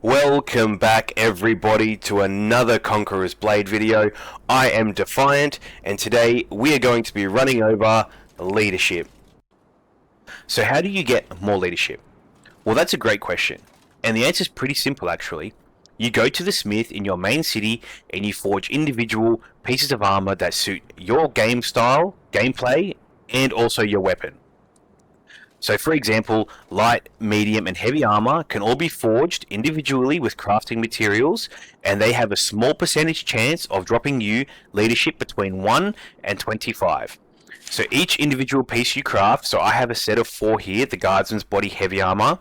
Welcome back everybody to another Conquerors Blade video. I am Defiant and today we are going to be running over leadership. So how do you get more leadership? Well, that's a great question. And the answer is pretty simple actually. You go to the smith in your main city and you forge individual pieces of armor that suit your game style, gameplay, and also your weapon. So for example, light, medium, and heavy armor can all be forged individually with crafting materials, and they have a small percentage chance of dropping you leadership between 1 and 25. So each individual piece you craft, so I have a set of 4 here, the Guardsman's Body Heavy Armor,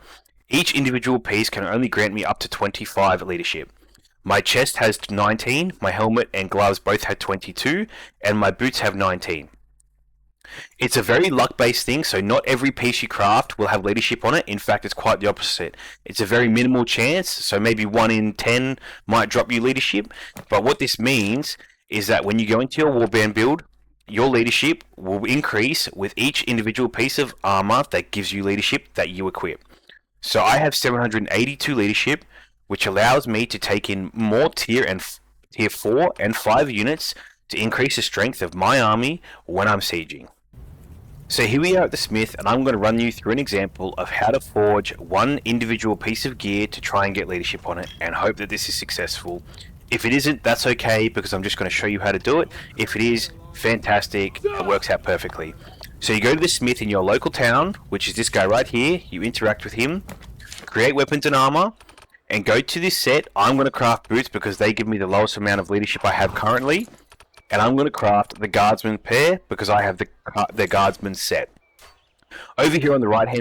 each individual piece can only grant me up to 25 leadership. My chest has 19, my helmet and gloves both had 22, and my boots have 19. It's a very luck-based thing, so not every piece you craft will have leadership on it. In fact, it's quite the opposite. It's a very minimal chance, so maybe 1 in 10 might drop you leadership. But what this means is that when you go into your warband build, your leadership will increase with each individual piece of armor that gives you leadership that you equip. So I have 782 leadership, which allows me to take in more tier 4 and 5 units to increase the strength of my army when I'm sieging. So here we are at the smith, and I'm going to run you through an example of how to forge one individual piece of gear to try and get leadership on it, and hope that this is successful. If it isn't, that's okay, because I'm just going to show you how to do it. If it is, fantastic, it works out perfectly. So you go to the smith in your local town, which is this guy right here, you interact with him, create weapons and armor, and go to this set. I'm going to craft boots because they give me the lowest amount of leadership I have currently. And I'm going to craft the Guardsman pair because I have the Guardsman set. Over here on the left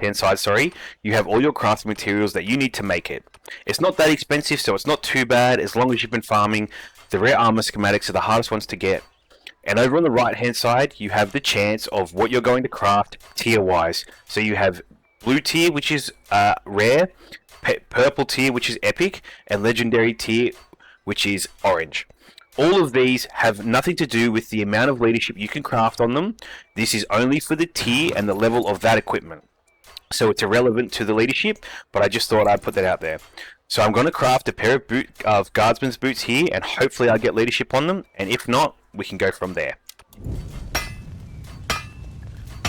hand side, sorry, you have all your crafting materials that you need to make it. It's not that expensive, so it's not too bad as long as you've been farming. The rare armor schematics are the hardest ones to get. And over on the right hand side, you have the chance of what you're going to craft tier wise. So you have blue tier, which is rare, purple tier, which is epic, and legendary tier, which is orange. All of these have nothing to do with the amount of leadership you can craft on them. This is only for the tier and the level of that equipment. So it's irrelevant to the leadership, but I just thought I'd put that out there. So I'm going to craft a pair of Guardsman's boots here, and hopefully I get leadership on them, and if not, we can go from there.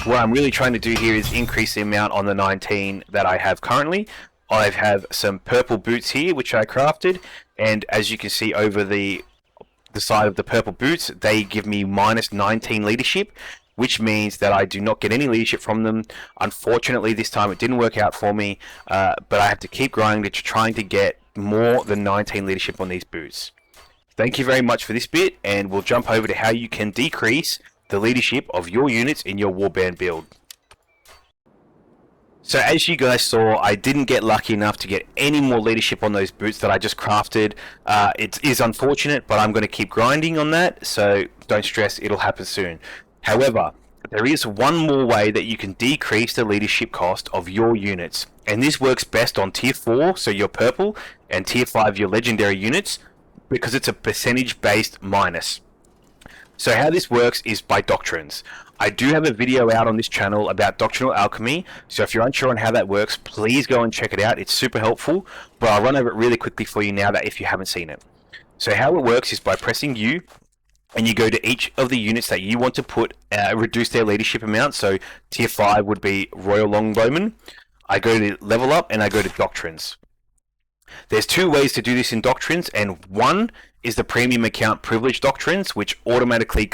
What I'm really trying to do here is increase the amount on the 19 that I have currently. I have some purple boots here, which I crafted, and as you can see over the side of the purple boots, they give me minus 19 leadership, which means that I do not get any leadership from them. Unfortunately, this time it didn't work out for me, but I have to keep grinding to trying to get more than 19 leadership on these boots. Thank you very much for this bit, and we'll jump over to how you can decrease the leadership of your units in your warband build. So as you guys saw, I didn't get lucky enough to get any more leadership on those boots that I just crafted. It is unfortunate, but I'm going to keep grinding on that, so don't stress, it'll happen soon. However, there is one more way that you can decrease the leadership cost of your units, and this works best on tier 4, so your purple, and tier 5, your legendary units, because it's a percentage based minus. So how this works is by doctrines. I do have a video out on this channel about doctrinal alchemy, so if you're unsure on how that works, please go and check it out. It's super helpful, but I'll run over it really quickly for you now that if you haven't seen it. So how it works is by pressing U, and you go to each of the units that you want to put reduce their leadership amount. So tier 5 would be Royal Longbowman. I go to level up and I go to doctrines. There's 2 ways to do this in doctrines, and one is the premium account privilege doctrines, which automatically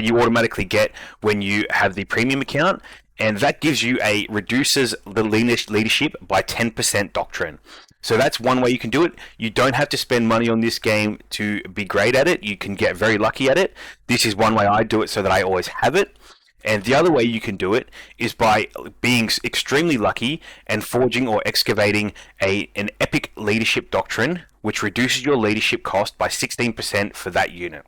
you automatically get when you have the premium account, and that gives you reduces the leadership by 10% doctrine. So that's one way you can do it. You don't have to spend money on this game to be great at it. You can get very lucky at it. This is one way I do it so that I always have it. And the other way you can do it is by being extremely lucky and forging or excavating an epic leadership doctrine, which reduces your leadership cost by 16% for that unit.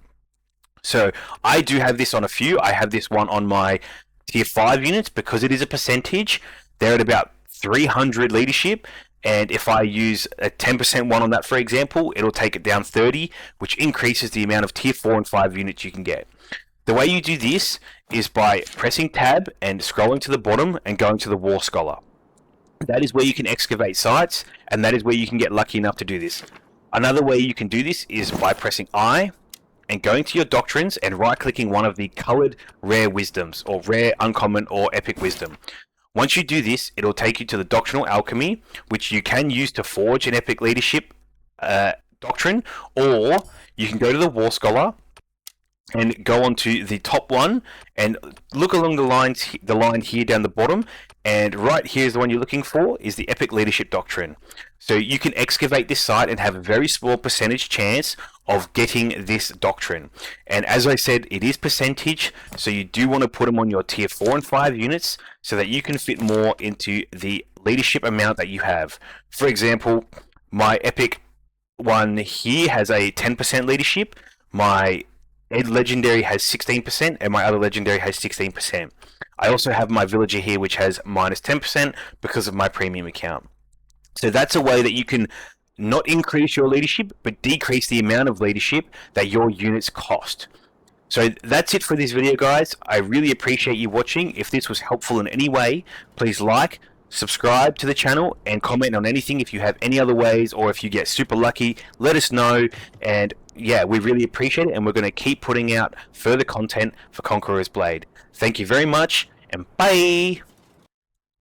So I do have this on a few. I have this one on my tier 5 units because it is a percentage. They're at about 300 leadership. And if I use a 10% one on that, for example, it'll take it down 30, which increases the amount of tier 4 and 5 units you can get. The way you do this is by pressing tab and scrolling to the bottom and going to the War Scholar. That is where you can excavate sites, and that is where you can get lucky enough to do this. Another way you can do this is by pressing I and going to your doctrines and right-clicking one of the colored rare wisdoms, or rare, uncommon, or epic wisdom. Once you do this, it'll take you to the doctrinal alchemy, which you can use to forge an epic leadership doctrine, or you can go to the war scholar and go on to the top one and look along the line here down the bottom, and right here is the one you're looking for, is the epic leadership doctrine. So you can excavate this site and have a very small percentage chance of getting this doctrine. And as I said, it is percentage, so you do want to put them on your tier 4 and 5 units so that you can fit more into the leadership amount that you have. For example, my epic one here has a 10% leadership, my Ed Legendary has 16%, and my other Legendary has 16%. I also have my Villager here, which has minus 10% because of my premium account. So that's a way that you can not increase your leadership, but decrease the amount of leadership that your units cost. So that's it for this video, guys. I really appreciate you watching. If this was helpful in any way, please like, subscribe to the channel, and comment on anything. If you have any other ways, or if you get super lucky, let us know. And yeah, we really appreciate it, and we're going to keep putting out further content for Conquerors Blade. Thank you very much, and bye!